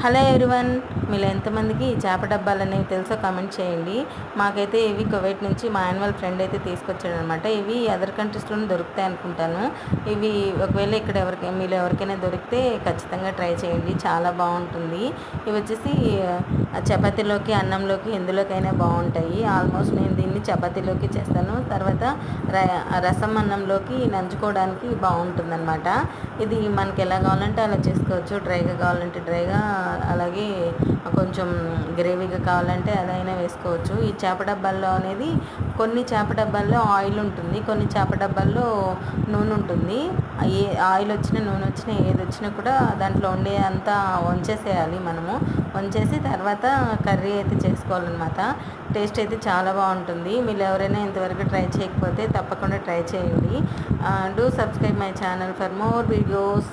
Hello everyone, మీలో ఎంతమందికి ఈ చేప డబ్బాలు అనేవి తెలుసో కామెంట్ చేయండి. మాకైతే ఇవి కువైట్ నుంచి మా యాన్యువల్ ఫ్రెండ్ అయితే తీసుకొచ్చాడనమాట. ఇవి అదర్ కంట్రీస్లోనే దొరుకుతాయి అనుకుంటాను. ఇవి ఒకవేళ ఇక్కడ మీలో ఎవరికైనా దొరికితే ఖచ్చితంగా ట్రై చేయండి, చాలా బాగుంటుంది. ఇవి వచ్చేసి చపాతీలోకి, అన్నంలోకి, ఎందులోకైనా బాగుంటాయి. ఆల్మోస్ట్ నేను దీన్ని చపాతీలోకి చేస్తాను, తర్వాత రసం అన్నంలోకి నంచుకోవడానికి బాగుంటుంది అనమాట. ఇది మనకి ఎలా కావాలంటే అలా చేసుకోవచ్చు. డ్రైగా కావాలంటే డ్రైగా, అలాగే కొంచెం గ్రేవీగా కావాలంటే అదైనా వేసుకోవచ్చు. ఈ చేప డబ్బాల్లో అనేది కొన్ని చేప డబ్బాల్లో ఆయిల్ ఉంటుంది, కొన్ని చేప డబ్బాల్లో నూనె ఉంటుంది. ఏ ఆయిల్ వచ్చినా నూనె వచ్చినా ఏది వచ్చినా కూడా దాంట్లో ఉండే అంతా వంచేసేయాలి. మనము వంచేసి తర్వాత కర్రీ అయితే చేసుకోవాలన్నమాట. టేస్ట్ అయితే చాలా బాగుంటుంది. మీరు ఎవరైనా ఇంతవరకు ట్రై చేయకపోతే తప్పకుండా ట్రై చేయండి. Do subscribe my channel for more videos.